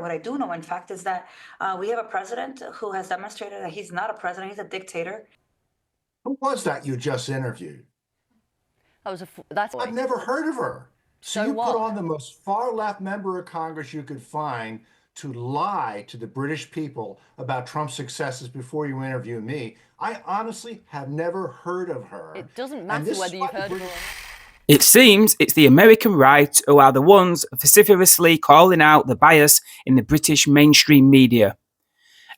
What I do know, in fact, is that we have a president who has demonstrated that he's not a president, he's a dictator. Who was that you just interviewed? I've never heard of her. So you put on the most far-left member of Congress you could find to lie to the British people about Trump's successes before you interview me. I honestly have never heard of her. It doesn't matter whether you've heard of her or not. It seems it's the American right who are the ones vociferously calling out the bias in the British mainstream media.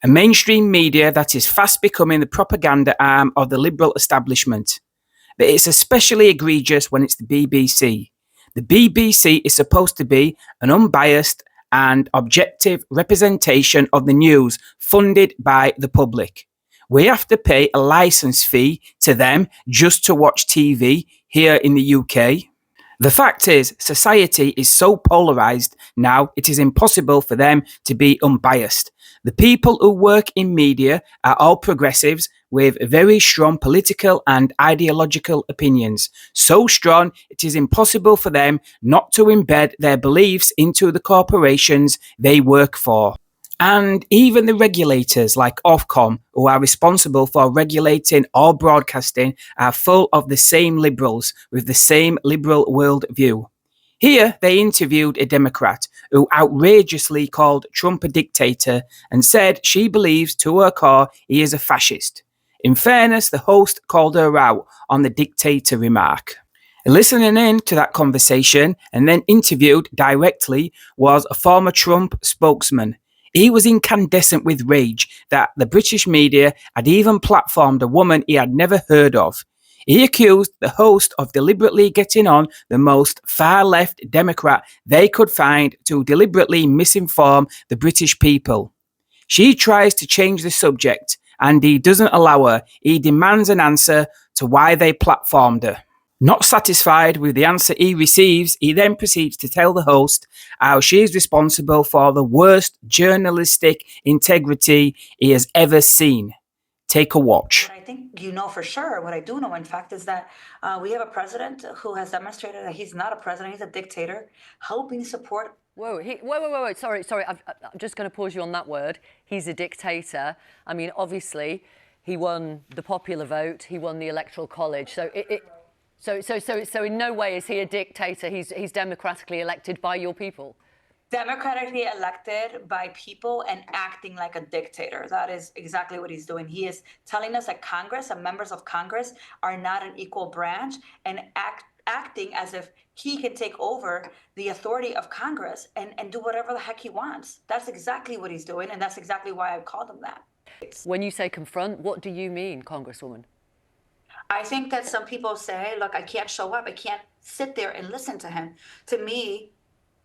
A mainstream media that is fast becoming the propaganda arm of the liberal establishment. But it's especially egregious when it's the BBC. The BBC is supposed to be an unbiased and objective representation of the news funded by the public. We have to pay a license fee to them just to watch TV here in the UK. The fact is, society is so polarised now, it is impossible for them to be unbiased. The people who work in media are all progressives with very strong political and ideological opinions. So strong, it is impossible for them not to embed their beliefs into the corporations they work for. And even the regulators like Ofcom, who are responsible for regulating all broadcasting, are full of the same liberals with the same liberal worldview. Here, they interviewed a Democrat who outrageously called Trump a dictator and said she believes to her core he is a fascist. In fairness, the host called her out on the dictator remark. Listening in to that conversation and then interviewed directly was a former Trump spokesman. He was incandescent with rage that the British media had even platformed a woman he had never heard of. He accused the host of deliberately getting on the most far-left Democrat they could find to deliberately misinform the British people. She tries to change the subject, and he doesn't allow her. He demands an answer to why they platformed her. Not satisfied with the answer he receives, he then proceeds to tell the host how she is responsible for the worst journalistic integrity he has ever seen. Take a watch. What I think you know for sure, what I do know, in fact, is that we have a president who has demonstrated that he's not a president, he's a dictator, helping support. Whoa. Sorry. I'm just going to pause you on that word. He's a dictator. I mean, obviously, he won the popular vote. He won the Electoral College. So in no way is he a dictator. He's democratically elected by your people. Democratically elected by people and acting like a dictator. That is exactly what he's doing. He is telling us that Congress and members of Congress are not an equal branch and acting as if he can take over the authority of Congress and do whatever the heck he wants. That's exactly what he's doing, and that's exactly why I called him that. When you say confront, what do you mean, Congresswoman? I think that some people say, look, I can't show up. I can't sit there and listen to him. To me,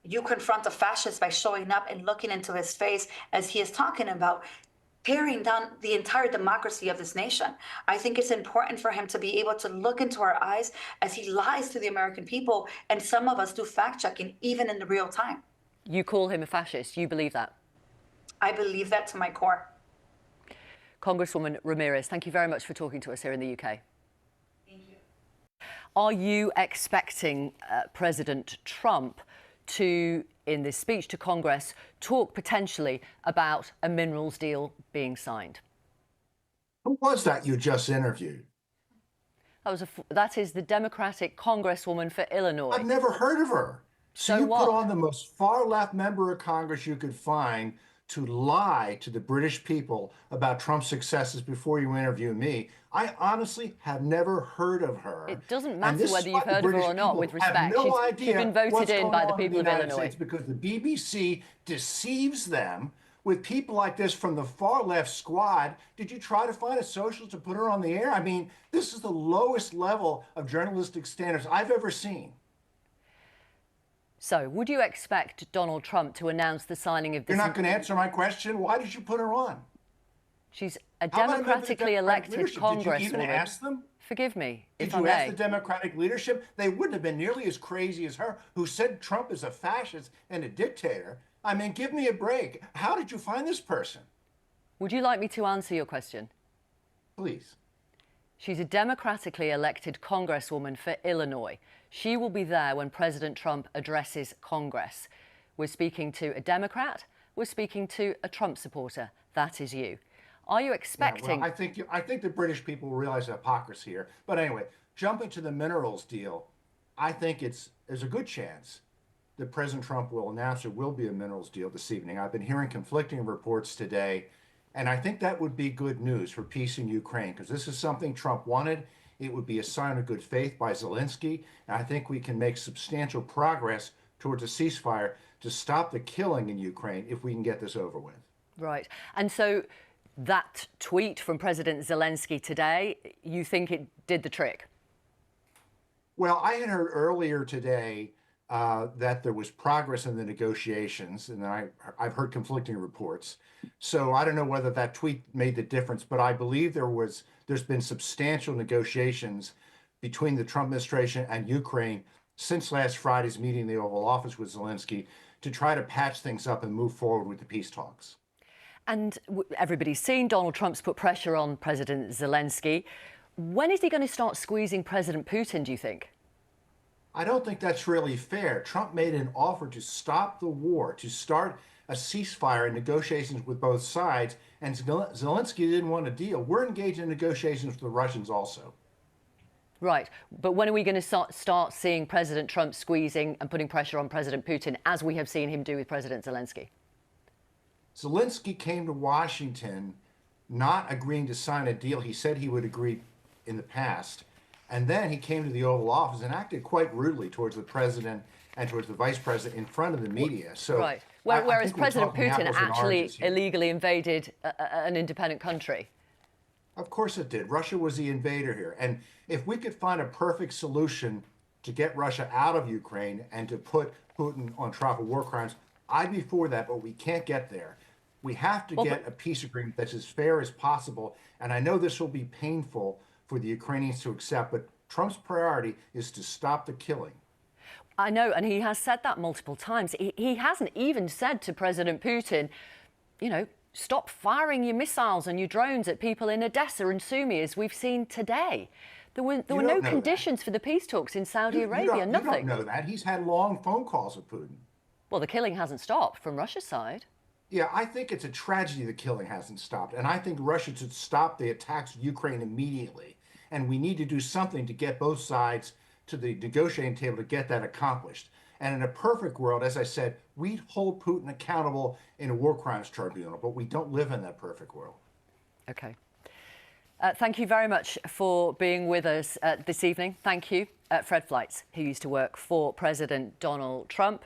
you confront a fascist by showing up and looking into his face as he is talking about tearing down the entire democracy of this nation. I think it's important for him to be able to look into our eyes as he lies to the American people, and some of us do fact-checking even in the real time. You call him a fascist. You believe that? I believe that to my core. Congresswoman Ramirez, thank you very much for talking to us here in the UK. Are you expecting President Trump to, in this speech to Congress, talk potentially about a minerals deal being signed? Who was that you just interviewed? That is the Democratic Congresswoman for Illinois. I've never heard of her. So you put on the most far-left member of Congress you could find to lie to the British people about Trump's successes before you interview me. I honestly have never heard of her. It doesn't matter whether you've heard of her or not, with respect. She's been voted in by the people of Illinois. Because the BBC deceives them with people like this from the far left squad. Did you try to find a socialist to put her on the air? I mean, this is the lowest level of journalistic standards I've ever seen. So, would you expect Donald Trump to announce the signing of this? You're not going to answer my question? Why did you put her on? She's a democratically elected congresswoman. Did you even ask them? Forgive me, if I may. Did you ask the Democratic leadership? They wouldn't have been nearly as crazy as her, who said Trump is a fascist and a dictator. I mean, give me a break. How did you find this person? Would you like me to answer your question? Please. She's a democratically elected congresswoman for Illinois. She will be there when President Trump addresses Congress. We're speaking to a Democrat we're speaking to a Trump supporter. That is you. Are you expecting... Yeah, well, I think the British people realize the hypocrisy here. But anyway, jumping to the minerals deal, I think there's a good chance that President Trump will announce there will be a minerals deal this evening. I've been hearing conflicting reports today, and I think that would be good news for peace in Ukraine, because this is something Trump wanted. It would be a sign of good faith by Zelensky, and I think we can make substantial progress towards a ceasefire to stop the killing in Ukraine if we can get this over with. Right. And so that tweet from President Zelensky today, you think it did the trick? Well, I had heard earlier today that there was progress in the negotiations, and I've heard conflicting reports. So I don't know whether that tweet made the difference, but I believe there's been substantial negotiations between the Trump administration and Ukraine since last Friday's meeting in the Oval Office with Zelensky to try to patch things up and move forward with the peace talks. And everybody's seen Donald Trump's put pressure on President Zelensky. When is he going to start squeezing President Putin, do you think? I don't think that's really fair. Trump made an offer to stop the war, to start a ceasefire and negotiations with both sides, and Zelensky didn't want a deal. We're engaged in negotiations with the Russians also. Right. But when are we going to start seeing President Trump squeezing and putting pressure on President Putin, as we have seen him do with President Zelensky? Zelensky came to Washington not agreeing to sign a deal he said he would agree in the past. And then he came to the Oval Office and acted quite rudely towards the president and towards the vice president in front of the media. So, right. Whereas President Putin actually illegally invaded an independent country. Of course it did. Russia was the invader here. And if we could find a perfect solution to get Russia out of Ukraine and to put Putin on trial for war crimes, I'd be for that, but we can't get there. We have to get a peace agreement that's as fair as possible. And I know this will be painful for the Ukrainians to accept, but Trump's priority is to stop the killing. I know, and he has said that multiple times. He hasn't even said to President Putin, you know, stop firing your missiles and your drones at people in Odessa and Sumy, as we've seen today. There were no conditions for the peace talks in Saudi Arabia, nothing. You don't know that. He's had long phone calls with Putin. Well, the killing hasn't stopped from Russia's side. Yeah, I think it's a tragedy the killing hasn't stopped. And I think Russia should stop the attacks of Ukraine immediately. And we need to do something to get both sides to the negotiating table to get that accomplished. And in a perfect world, as I said, we'd hold Putin accountable in a war crimes tribunal, but we don't live in that perfect world. Okay. Thank you very much for being with us this evening. Thank you, Fred Fleitz, who used to work for President Donald Trump.